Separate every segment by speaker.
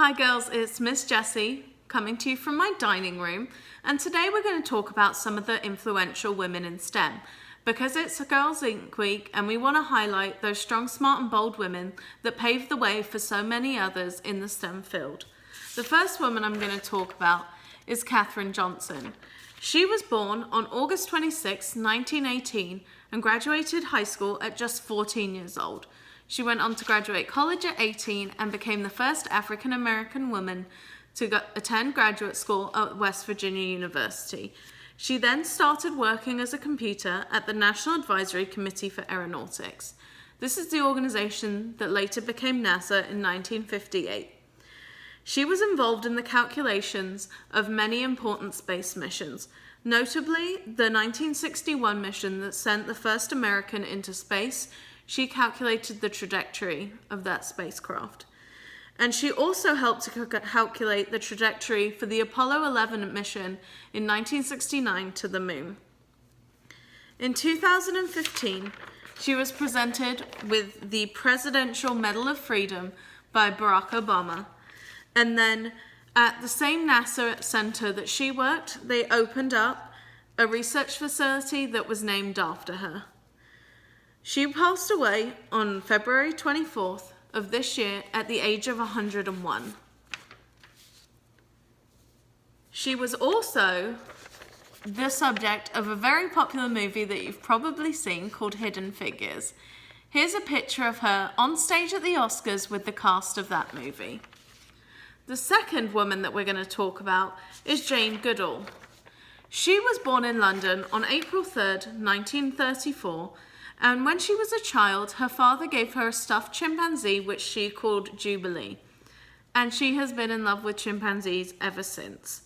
Speaker 1: Hi girls, it's Miss Jessie coming to you from my dining room, and today we're going to talk about some of the influential women in STEM because it's a Girls Inc. week and we want to highlight those strong, smart and bold women that paved the way for so many others in the STEM field. The first woman I'm going to talk about is Katherine Johnson. She was born on August 26, 1918 and graduated high school at just 14 years old. She went on to graduate college at 18 and became the first African-American woman to attend graduate school at West Virginia University. She then started working as a computer at the National Advisory Committee for Aeronautics. This is the organization that later became NASA in 1958. She was involved in the calculations of many important space missions, notably the 1961 mission that sent the first American into space. She calculated the trajectory of that spacecraft. And she also helped to calculate the trajectory for the Apollo 11 mission in 1969 to the moon. In 2015, she was presented with the Presidential Medal of Freedom by Barack Obama. And then at the same NASA center that she worked, they opened up a research facility that was named after her. She passed away on February 24th of this year at the age of 101. She was also the subject of a very popular movie that you've probably seen called Hidden Figures. Here's a picture of her on stage at the Oscars with the cast of that movie. The second woman that we're going to talk about is Jane Goodall. She was born in London on April 3rd, 1934, and when she was a child, her father gave her a stuffed chimpanzee which she called Jubilee, and she has been in love with chimpanzees ever since.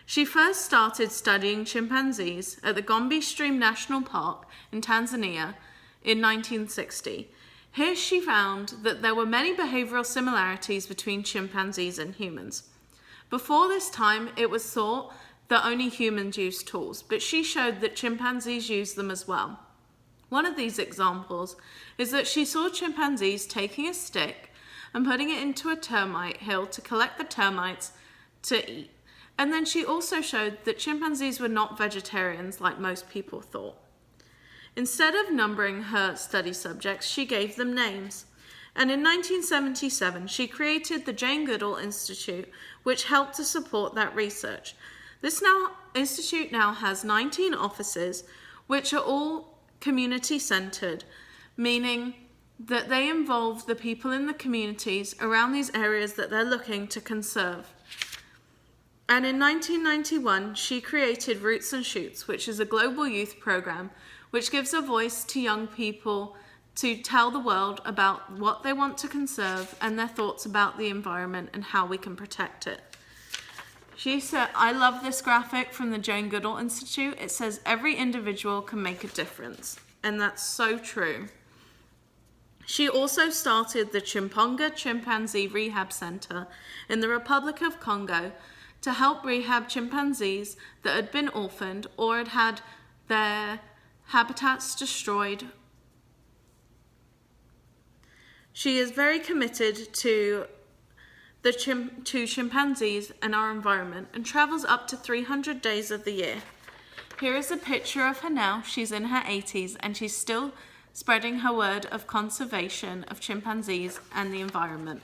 Speaker 1: She first started studying chimpanzees at the Gombe Stream National Park in Tanzania in 1960. Here she found that there were many behavioral similarities between chimpanzees and humans. Before this time, it was thought that only humans use tools, but she showed that chimpanzees use them as well. One of these examples is that she saw chimpanzees taking a stick and putting it into a termite hill to collect the termites to eat. And then she also showed that chimpanzees were not vegetarians like most people thought. Instead of numbering her study subjects, she gave them names. And in 1977, she created the Jane Goodall Institute, which helped to support that research. This institute now has 19 offices, which are all community-centered, meaning that they involve the people in the communities around these areas that they're looking to conserve. And in 1991, she created Roots and Shoots, which is a global youth program which gives a voice to young people to tell the world about what they want to conserve and their thoughts about the environment and how we can protect it. She said, I love this graphic from the Jane Goodall Institute. It says every individual can make a difference. And that's so true. She also started the Chimponga Chimpanzee Rehab Center in the Republic of Congo to help rehab chimpanzees that had been orphaned or had had their habitats destroyed. She is very committed to chimpanzees and our environment and travels up to 300 days of the year. Here is a picture of her now. She's in her 80s and she's still spreading her word of conservation of chimpanzees and the environment.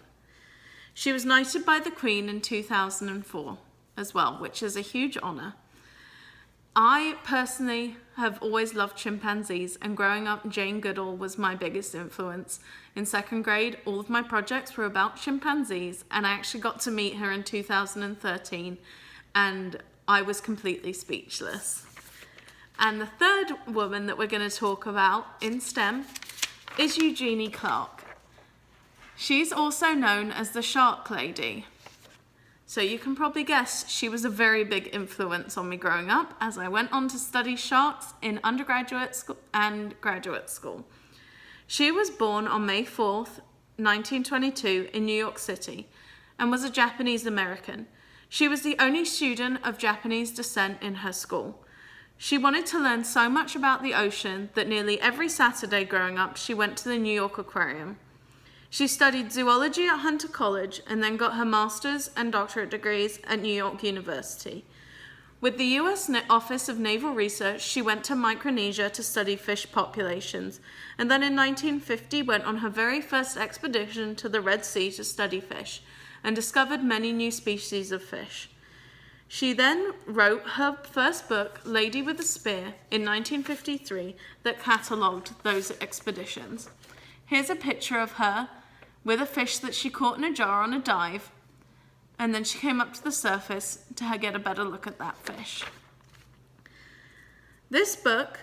Speaker 1: She was knighted by the Queen in 2004 as well, which is a huge honor. I personally have always loved chimpanzees, and growing up, Jane Goodall was my biggest influence. In second grade, all of my projects were about chimpanzees, and I actually got to meet her in 2013, and I was completely speechless. And the third woman that we're going to talk about in STEM is Eugenie Clark. She's also known as the Shark Lady. So you can probably guess she was a very big influence on me growing up as I went on to study sharks in undergraduate school and graduate school. She was born on May 4th, 1922 in New York City and was a Japanese American. She was the only student of Japanese descent in her school. She wanted to learn so much about the ocean that nearly every Saturday growing up she went to the New York Aquarium. She studied zoology at Hunter College and then got her master's and doctorate degrees at New York University. With the U.S. Office of Naval Research, she went to Micronesia to study fish populations, and then in 1950 went on her very first expedition to the Red Sea to study fish, and discovered many new species of fish. She then wrote her first book, Lady with a Spear, in 1953 that catalogued those expeditions. Here's a picture of her with a fish that she caught in a jar on a dive, and then she came up to the surface to get a better look at that fish. This book,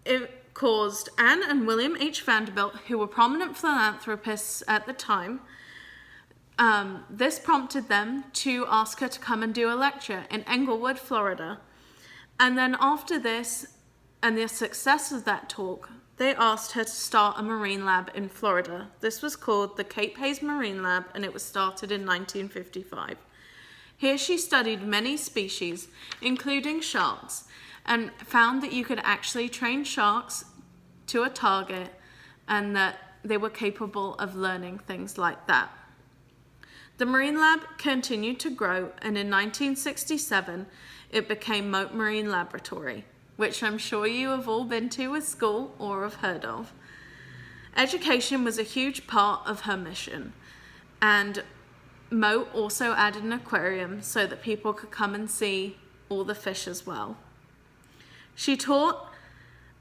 Speaker 1: it caused Anne and William H. Vanderbilt, who were prominent philanthropists at the time, this prompted them to ask her to come and do a lecture in Englewood, Florida. And then after this, and the success of that talk, they asked her to start a marine lab in Florida. This was called the Cape Hayes Marine Lab, and it was started in 1955. Here she studied many species, including sharks, and found that you could actually train sharks to a target and that they were capable of learning things like that. The Marine Lab continued to grow, and in 1967, it became Mote Marine Laboratory, which I'm sure you have all been to at school or have heard of. Education was a huge part of her mission, and Mote also added an aquarium so that people could come and see all the fish as well. She taught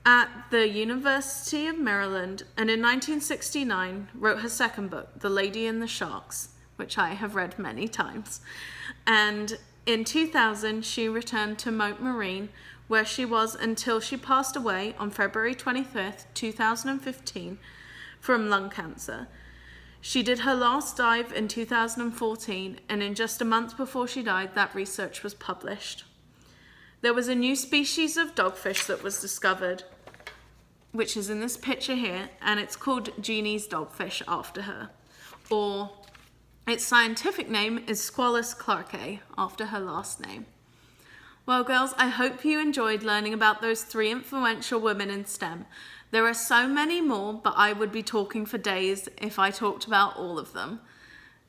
Speaker 1: at the University of Maryland, and in 1969 wrote her second book, The Lady and the Sharks, which I have read many times. And in 2000, she returned to Mote Marine, where she was until she passed away on February 25th, 2015, from lung cancer. She did her last dive in 2014, and in just a month before she died, that research was published. There was a new species of dogfish that was discovered, which is in this picture here, and it's called Eugenie's dogfish after her, or its scientific name is Squalus clarkae, after her last name. Well, girls, I hope you enjoyed learning about those 3 influential women in STEM. There are so many more, but I would be talking for days if I talked about all of them,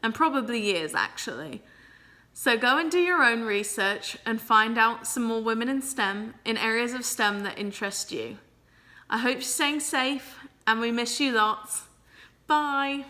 Speaker 1: and probably years, actually. So go and do your own research and find out some more women in STEM in areas of STEM that interest you. I hope you're staying safe, and we miss you lots. Bye.